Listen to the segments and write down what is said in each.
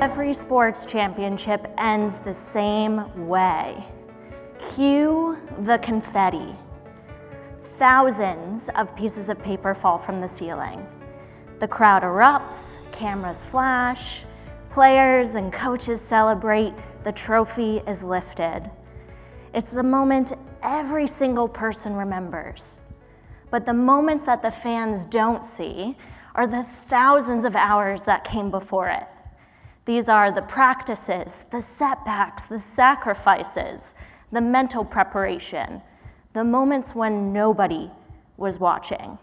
every sports championship ends the same way. Cue the confetti. Thousands of pieces of paper fall from the ceiling. The crowd erupts, cameras flash, players and coaches celebrate, the trophy is lifted. It's the moment every single person remembers. But the moments that the fans don't see are the thousands of hours that came before it. These are the practices, the setbacks, the sacrifices, the mental preparation, the moments when nobody was watching.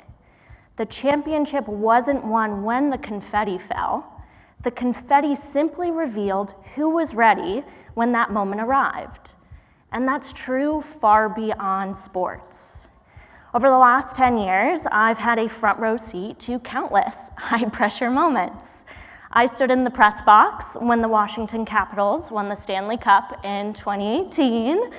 The championship wasn't won when the confetti fell. The confetti simply revealed who was ready when that moment arrived. And that's true far beyond sports. Over the last 10 years, I've had a front row seat to countless high-pressure moments. I stood in the press box when the Washington Capitals won the Stanley Cup in 2018.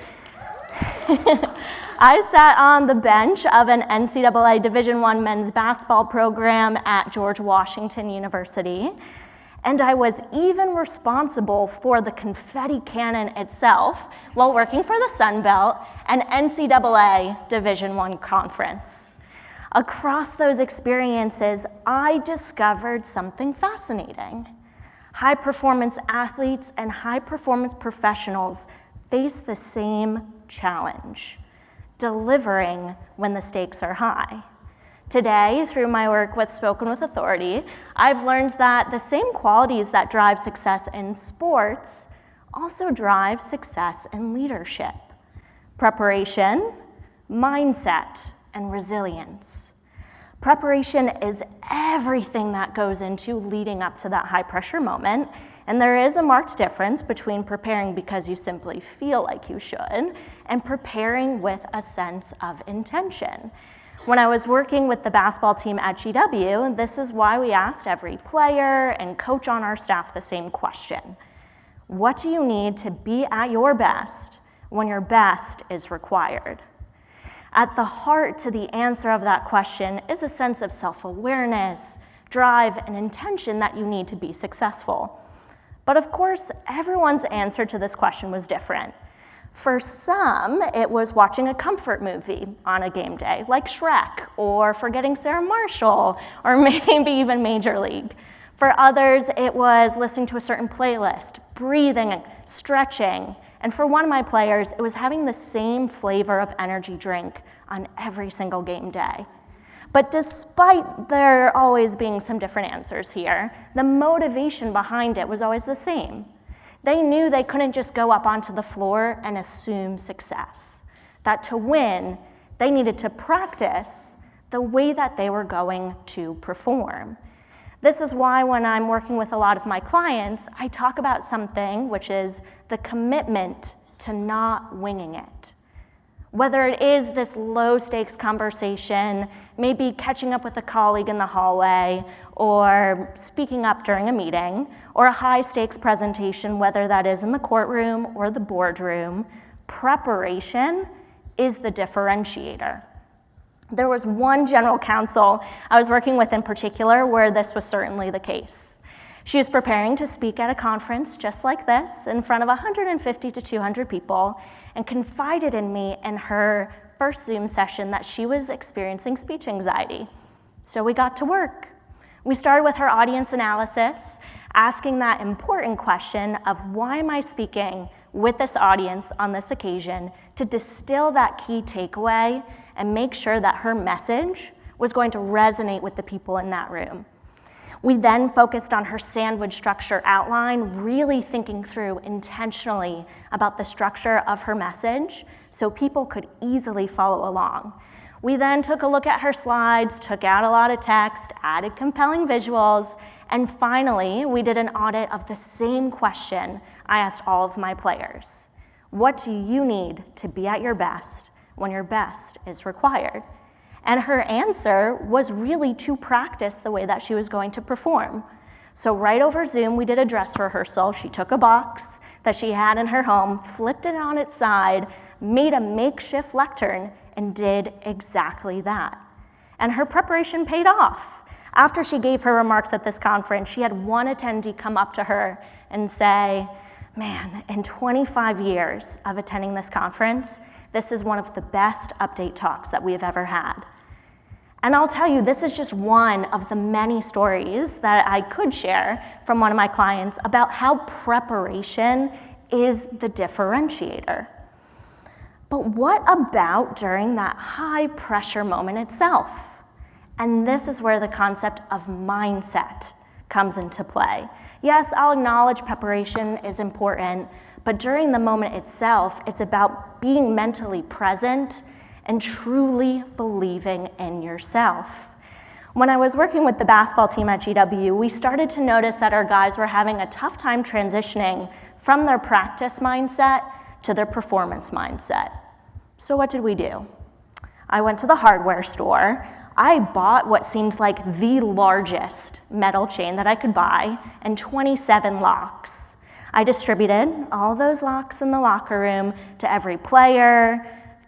I sat on the bench of an NCAA Division I men's basketball program at George Washington University, and I was even responsible for the confetti cannon itself while working for the Sun Belt and NCAA Division I conference. Across those experiences, I discovered something fascinating. High-performance athletes and high-performance professionals face the same challenge: delivering when the stakes are high. Today, through my work with Spoken with Authority, I've learned that the same qualities that drive success in sports also drive success in leadership: preparation, mindset, and resilience. Preparation is everything that goes into leading up to that high-pressure moment, and there is a marked difference between preparing because you simply feel like you should and preparing with a sense of intention. When I was working with the basketball team at GW, this is why we asked every player and coach on our staff the same question: what do you need to be at your best when your best is required? At the heart to the answer of that question is a sense of self-awareness, drive, and intention that you need to be successful. But of course, everyone's answer to this question was different. For some, it was watching a comfort movie on a game day, like Shrek, or Forgetting Sarah Marshall, or maybe even Major League. For others, it was listening to a certain playlist, breathing, stretching. And for one of my players, it was having the same flavor of energy drink on every single game day. But despite there always being some different answers here, the motivation behind it was always the same. They knew they couldn't just go up onto the floor and assume success. That to win, they needed to practice the way that they were going to perform. This is why when I'm working with a lot of my clients, I talk about something which is the commitment to not winging it. Whether it is this low-stakes conversation, maybe catching up with a colleague in the hallway, or speaking up during a meeting, or a high-stakes presentation, whether that is in the courtroom or the boardroom, preparation is the differentiator. There was one general counsel I was working with in particular where this was certainly the case. She was preparing to speak at a conference just like this in front of 150 to 200 people and confided in me in her first Zoom session that she was experiencing speech anxiety. So we got to work. We started with her audience analysis, asking that important question of why am I speaking with this audience on this occasion to distill that key takeaway and make sure that her message was going to resonate with the people in that room. We then focused on her sandwich structure outline, really thinking through intentionally about the structure of her message so people could easily follow along. We then took a look at her slides, took out a lot of text, added compelling visuals, and finally, we did an audit of the same question I asked all of my players. What do you need to be at your best when your best is required? And her answer was really to practice the way that she was going to perform. So right over Zoom, we did a dress rehearsal. She took a box that she had in her home, flipped it on its side, made a makeshift lectern, and did exactly that. And her preparation paid off. After she gave her remarks at this conference, she had one attendee come up to her and say, man, in 25 years of attending this conference, this is one of the best update talks that we have ever had. And I'll tell you, this is just one of the many stories that I could share from one of my clients about how preparation is the differentiator. But what about during that high pressure moment itself? And this is where the concept of mindset comes into play. Yes, I'll acknowledge preparation is important, but during the moment itself, it's about being mentally present and truly believing in yourself. When I was working with the basketball team at GW, we started to notice that our guys were having a tough time transitioning from their practice mindset to their performance mindset. So what did we do? I went to the hardware store. I bought what seemed like the largest metal chain that I could buy and 27 locks. I distributed all those locks in the locker room to every player,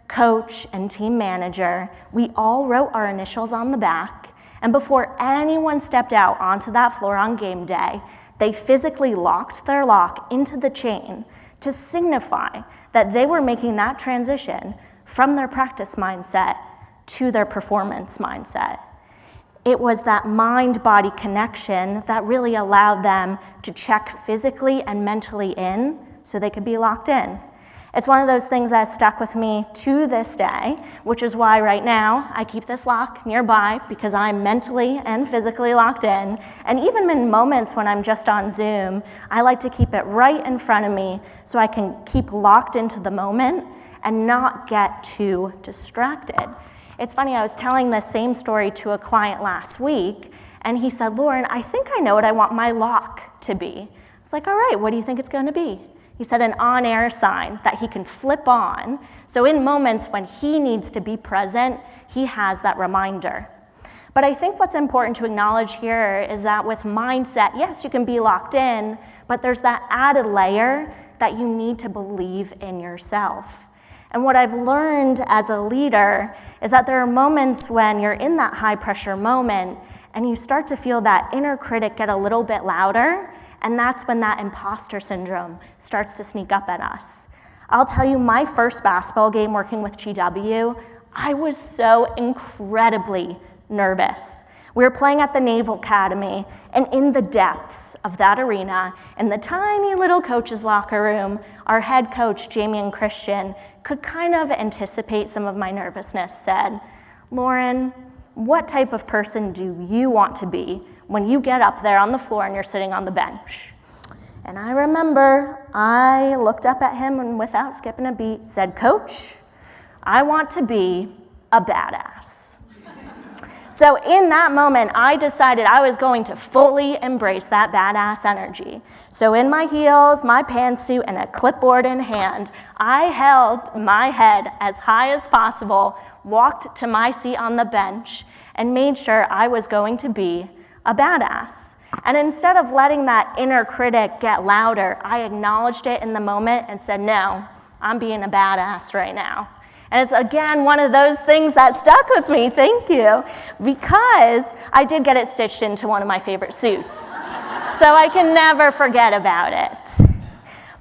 coach, and team manager. We all wrote our initials on the back, and before anyone stepped out onto that floor on game day, they physically locked their lock into the chain to signify that they were making that transition from their practice mindset to their performance mindset. It was that mind-body connection that really allowed them to check physically and mentally in so they could be locked in. It's one of those things that has stuck with me to this day, which is why right now I keep this lock nearby because I'm mentally and physically locked in. And even in moments when I'm just on Zoom, I like to keep it right in front of me so I can keep locked into the moment and not get too distracted. It's funny, I was telling the same story to a client last week, and he said, Lauren, I think I know what I want my lock to be. I was like, all right, what do you think it's going to be? He said an on-air sign that he can flip on, so in moments when he needs to be present, he has that reminder. But I think what's important to acknowledge here is that with mindset, yes, you can be locked in, but there's that added layer that you need to believe in yourself. And what I've learned as a leader is that there are moments when you're in that high pressure moment and you start to feel that inner critic get a little bit louder, and that's when that imposter syndrome starts to sneak up at us. I'll tell you, my first basketball game working with GW, I was so incredibly nervous. We were playing at the Naval Academy, and in the depths of that arena, in the tiny little coach's locker room, our head coach, Jamie and Christian, could kind of anticipate some of my nervousness, said, Lauren, what type of person do you want to be when you get up there on the floor and you're sitting on the bench? And I remember I looked up at him and without skipping a beat said, Coach, I want to be a badass. So in that moment, I decided I was going to fully embrace that badass energy. So in my heels, my pantsuit, and a clipboard in hand, I held my head as high as possible, walked to my seat on the bench, and made sure I was going to be a badass. And instead of letting that inner critic get louder, I acknowledged it in the moment and said, no, I'm being a badass right now. And it's, again, one of those things that stuck with me, thank you, because I did get it stitched into one of my favorite suits. So I can never forget about it.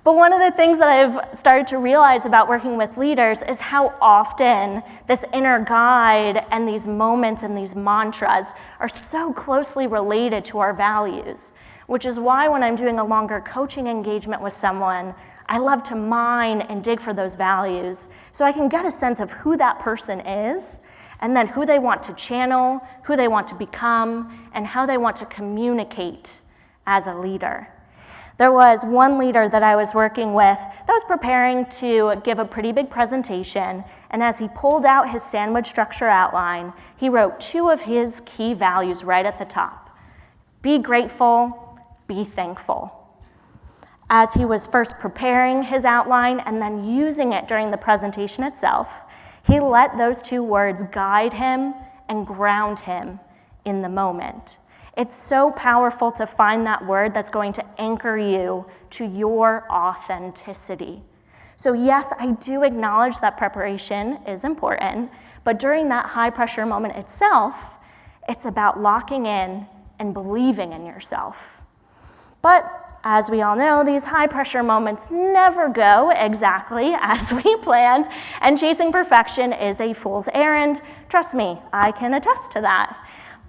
But one of the things that I've started to realize about working with leaders is how often this inner guide and these moments and these mantras are so closely related to our values, which is why when I'm doing a longer coaching engagement with someone, I love to mine and dig for those values so I can get a sense of who that person is and then who they want to channel, who they want to become, and how they want to communicate as a leader. There was one leader that I was working with that was preparing to give a pretty big presentation, and as he pulled out his sandwich structure outline, he wrote two of his key values right at the top. Be grateful, be thankful. As he was first preparing his outline and then using it during the presentation itself, he let those two words guide him and ground him in the moment. It's so powerful to find that word that's going to anchor you to your authenticity. So yes, I do acknowledge that preparation is important, but during that high pressure moment itself, it's about locking in and believing in yourself. But as we all know, these high pressure moments never go exactly as we planned, and chasing perfection is a fool's errand. Trust me, I can attest to that.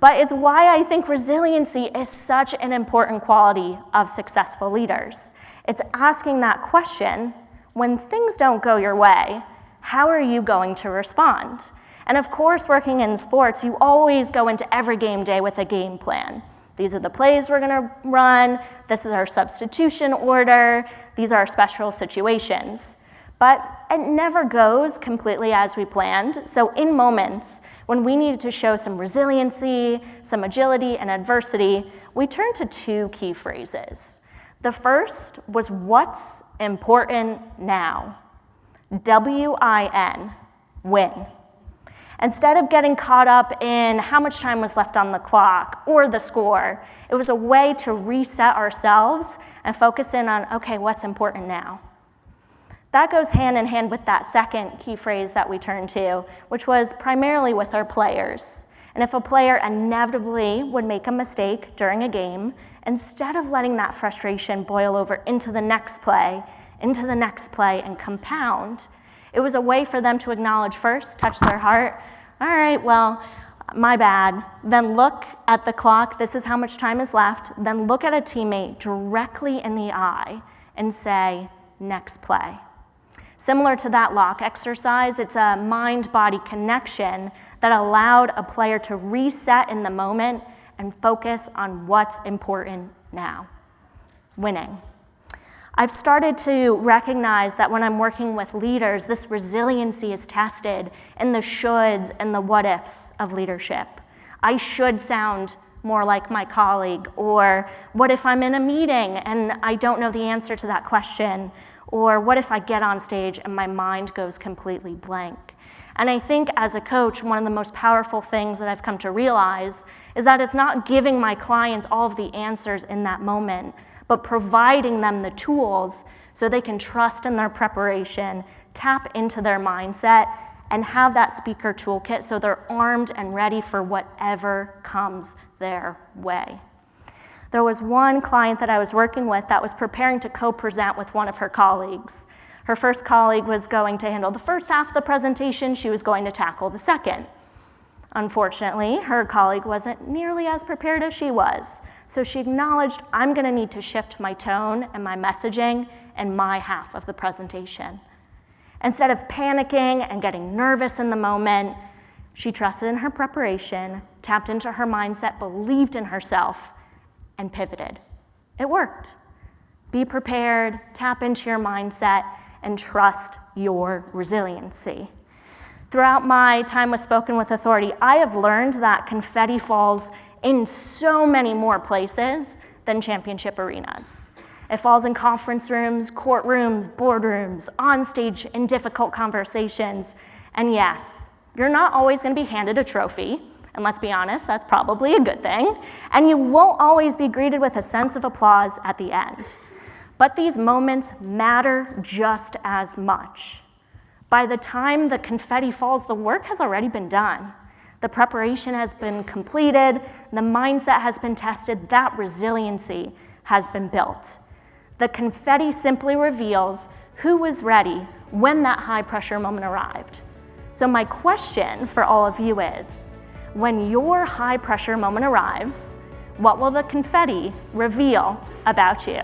But it's why I think resiliency is such an important quality of successful leaders. It's asking that question, when things don't go your way, how are you going to respond? And of course, working in sports, you always go into every game day with a game plan. These are the plays we're gonna run, this is our substitution order, these are our special situations. But it never goes completely as we planned, so in moments when we needed to show some resiliency, some agility, and adversity, we turned to two key phrases. The first was, what's important now? W-I-N, win. Instead of getting caught up in how much time was left on the clock or the score, it was a way to reset ourselves and focus in on, okay, what's important now? That goes hand in hand with that second key phrase that we turned to, which was primarily with our players. And if a player inevitably would make a mistake during a game, instead of letting that frustration boil over into the next play, and compound, it was a way for them to acknowledge first, touch their heart, all right, well, my bad. Then look at the clock, this is how much time is left. Then look at a teammate directly in the eye and say, next play. Similar to that lock exercise, it's a mind-body connection that allowed a player to reset in the moment and focus on what's important now, winning. I've started to recognize that when I'm working with leaders, this resiliency is tested in the shoulds and the what ifs of leadership. I should sound more like my colleague, or what if I'm in a meeting and I don't know the answer to that question, or what if I get on stage and my mind goes completely blank? And I think as a coach, one of the most powerful things that I've come to realize is that it's not giving my clients all of the answers in that moment, but providing them the tools so they can trust in their preparation, tap into their mindset, and have that speaker toolkit so they're armed and ready for whatever comes their way. There was one client that I was working with that was preparing to co-present with one of her colleagues. Her first colleague was going to handle the first half of the presentation, she was going to tackle the second. Unfortunately, her colleague wasn't nearly as prepared as she was, so she acknowledged, I'm gonna need to shift my tone and my messaging in my half of the presentation. Instead of panicking and getting nervous in the moment, she trusted in her preparation, tapped into her mindset, believed in herself, and pivoted. It worked. Be prepared, tap into your mindset, and trust your resiliency. Throughout my time with Spoken with Authority, I have learned that confetti falls in so many more places than championship arenas. It falls in conference rooms, courtrooms, boardrooms, on stage, in difficult conversations. And yes, you're not always gonna be handed a trophy, and let's be honest, that's probably a good thing. And you won't always be greeted with a sense of applause at the end. But these moments matter just as much. By the time the confetti falls, the work has already been done. The preparation has been completed, the mindset has been tested, that resiliency has been built. The confetti simply reveals who was ready when that high pressure moment arrived. So my question for all of you is, when your high pressure moment arrives, what will the confetti reveal about you?